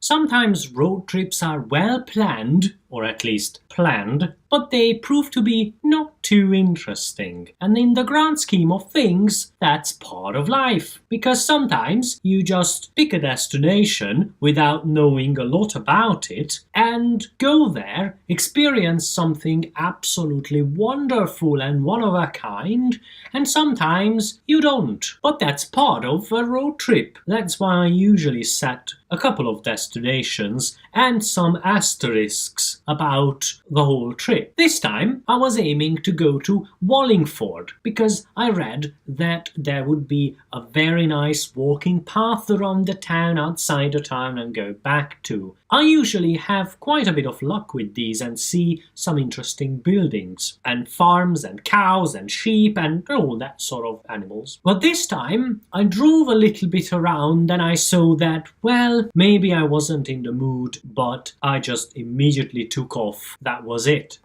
Sometimes road trips are well planned, or at least planned, but they prove to be not too interesting. And in the grand scheme of things, that's part of life. Because sometimes you just pick a destination without knowing a lot about it and go there, experience something absolutely wonderful and one of a kind, and sometimes you don't. But that's part of a road trip. That's why I usually set a couple of destinations and some asterisks about the whole trip. This time I was aiming to go to Wallingford because I read that there would be a very nice walking path around the town, outside the town, and go back to. I usually have quite a bit of luck with these and see some interesting buildings and farms and cows and sheep and all that sort of animals. But this time I drove a little bit around and I saw that, well, maybe I wasn't in the mood, but I just immediately took off. That was it.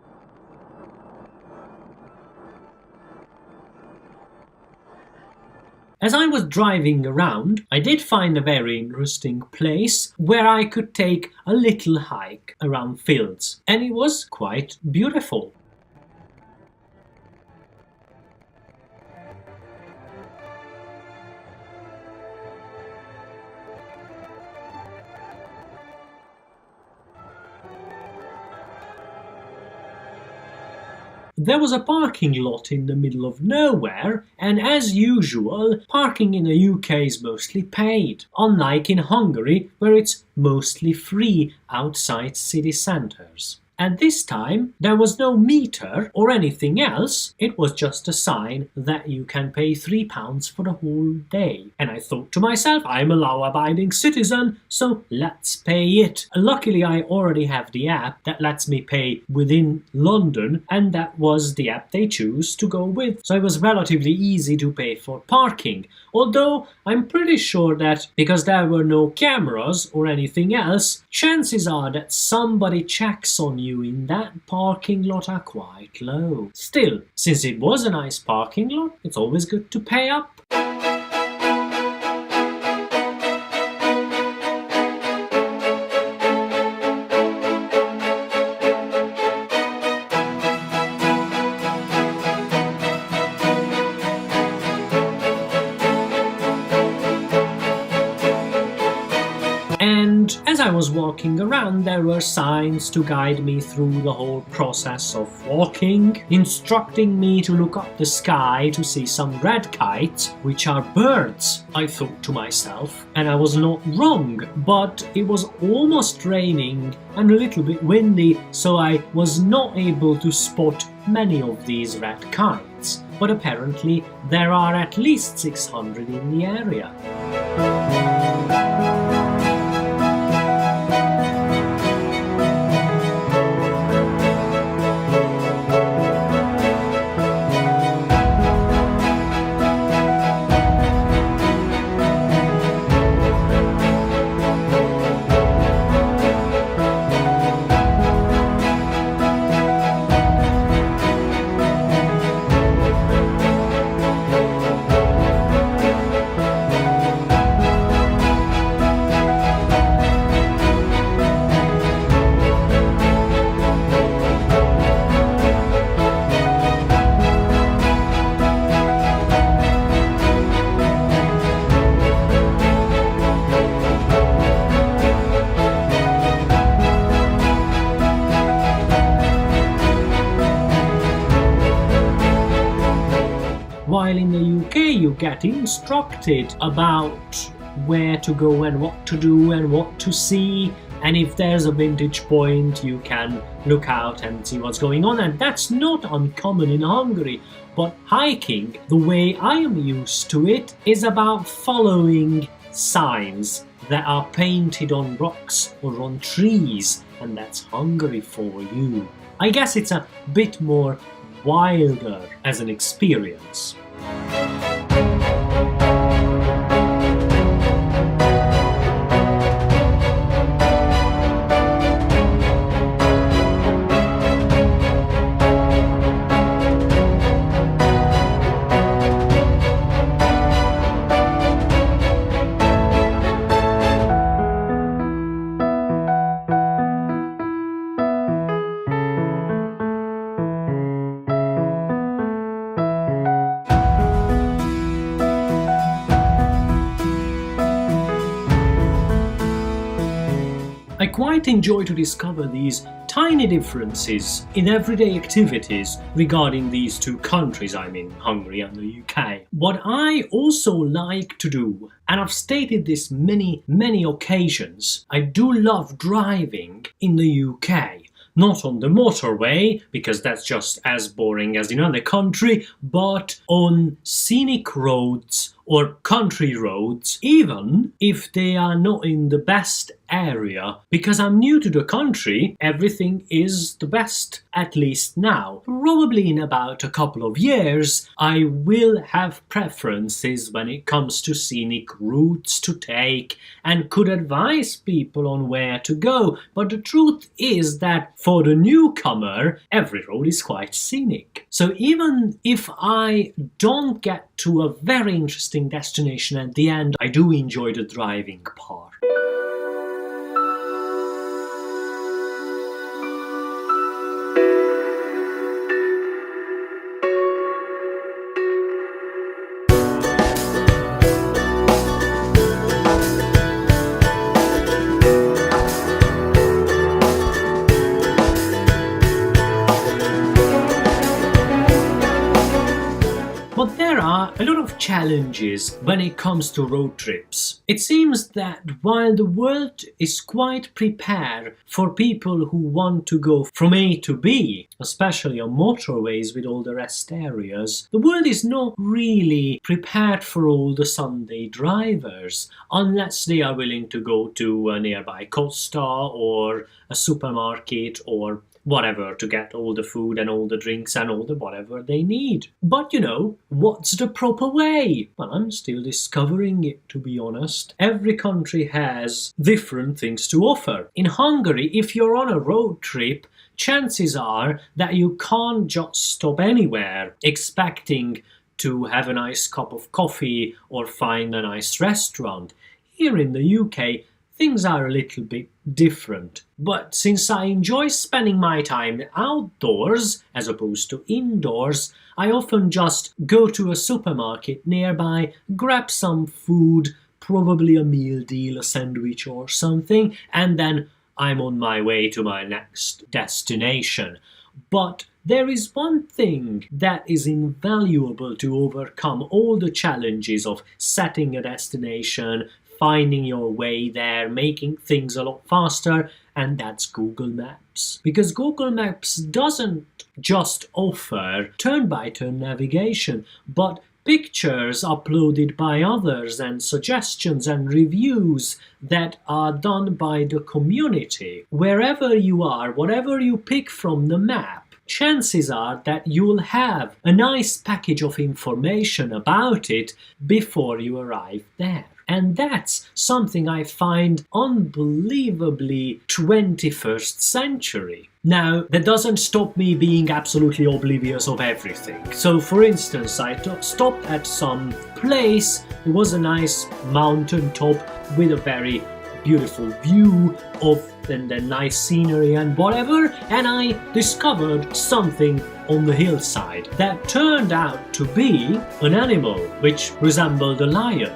As I was driving around, I did find a very interesting place where I could take a little hike around fields, and it was quite beautiful. There was a parking lot in the middle of nowhere, and as usual, parking in the UK is mostly paid, unlike in Hungary, where it's mostly free outside city centres. And this time, there was no meter or anything else, it was just a sign that you can pay £3 for the whole day. And I thought to myself, I'm a law-abiding citizen, so let's pay it. Luckily, I already have the app that lets me pay within London, and that was the app they choose to go with. So it was relatively easy to pay for parking. Although, I'm pretty sure that because there were no cameras or anything else, chances are that somebody checks on you in that parking lot are quite low. Still, since it was a nice parking lot, it's always good to pay up. And as I was walking around, there were signs to guide me through the whole process of walking, instructing me to look up the sky to see some red kites, which are birds, I thought to myself. And I was not wrong, but it was almost raining and a little bit windy, so I was not able to spot many of these red kites. But apparently there are at least 600 in the area. While in the UK you get instructed about where to go and what to do and what to see, and if there's a vintage point you can look out and see what's going on, and that's not uncommon in Hungary. But hiking, the way I am used to it, is about following signs that are painted on rocks or on trees, and that's Hungary for you. I guess it's a bit more wilder as an experience. quite enjoy to discover these tiny differences in everyday activities regarding these two countries, I mean Hungary and the UK. What I also like to do, and I've stated this many occasions, I do love driving in the UK. Not on the motorway, because that's just as boring as in other country, but on scenic roads or country roads, even if they are not in the best area. Because I'm new to the country, everything is the best, at least now. Probably in about a couple of years, I will have preferences when it comes to scenic routes to take and could advise people on where to go. But the truth is that for the newcomer, every road is quite scenic. So even if I don't get to a very interesting destination at the end, I do enjoy the driving part. But there are a lot of challenges when it comes to road trips. It seems that while the world is quite prepared for people who want to go from A to B, especially on motorways with all the rest areas, the world is not really prepared for all the Sunday drivers, unless they are willing to go to a nearby Costa or a supermarket or whatever to get all the food and all the drinks and all the whatever they need. But what's the proper way? Well, I'm still discovering it, to be honest. Every country has different things to offer. In Hungary, if you're on a road trip, chances are that you can't just stop anywhere expecting to have a nice cup of coffee or find a nice restaurant. Here in the UK, things are a little bit different. But since I enjoy spending my time outdoors as opposed to indoors, I often just go to a supermarket nearby, grab some food, probably a meal deal, a sandwich or something, and then I'm on my way to my next destination. But there is one thing that is invaluable to overcome all the challenges of setting a destination, finding your way there, making things a lot faster, and that's Google Maps. Because Google Maps doesn't just offer turn-by-turn navigation, but pictures uploaded by others and suggestions and reviews that are done by the community. Wherever you are, whatever you pick from the map, chances are that you'll have a nice package of information about it before you arrive there. And that's something I find unbelievably 21st century. Now, that doesn't stop me being absolutely oblivious of everything. So, for instance, I stopped at some place. It was a nice mountain top with a very beautiful view of the nice scenery and whatever, and I discovered something on the hillside that turned out to be an animal which resembled a lion.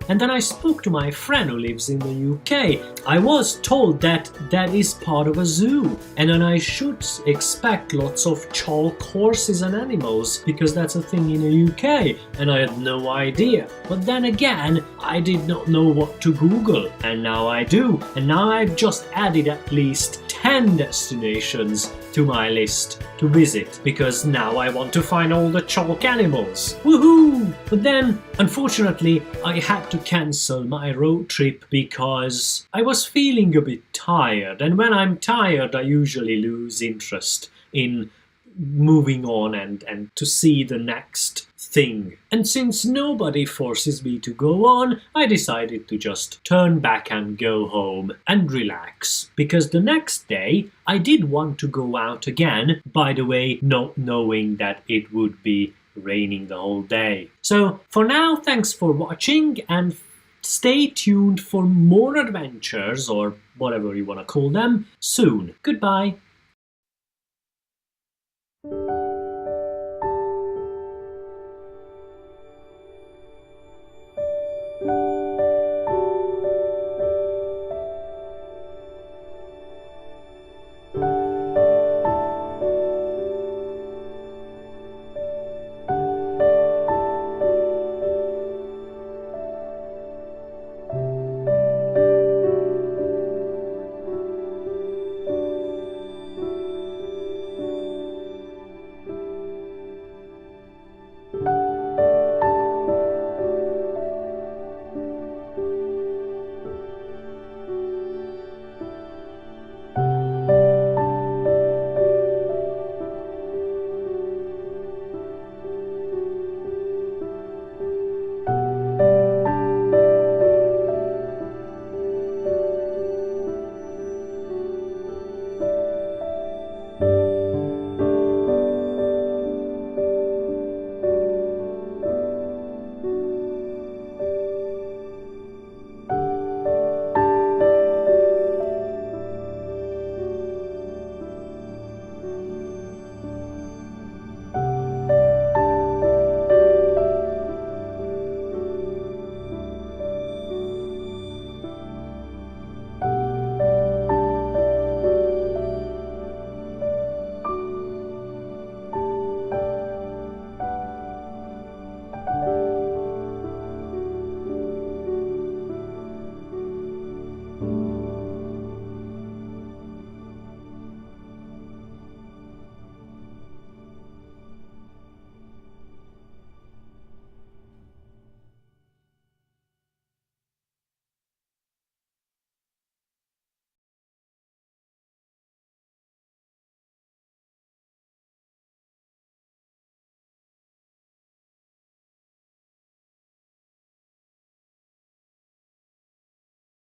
And then I spoke to my friend who lives in the UK. I was told that that is part of a zoo, and then I should expect lots of chalk horses and animals, because that's a thing in the UK, and I had no idea. But then again, I did not know what to Google, and now I do. And now I've just added at least 10 destinations to my list to visit, because now I want to find all the chalk animals. Woohoo! But then, unfortunately, I had to cancel my road trip because I was feeling a bit tired, and when I'm tired I usually lose interest in moving on and to see the next thing. And since nobody forces me to go on, I decided to just turn back and go home and relax. Because the next day I did want to go out again, by the way, not knowing that it would be raining the whole day. So for now, thanks for watching, and stay tuned for more adventures, or whatever you want to call them, soon. Goodbye.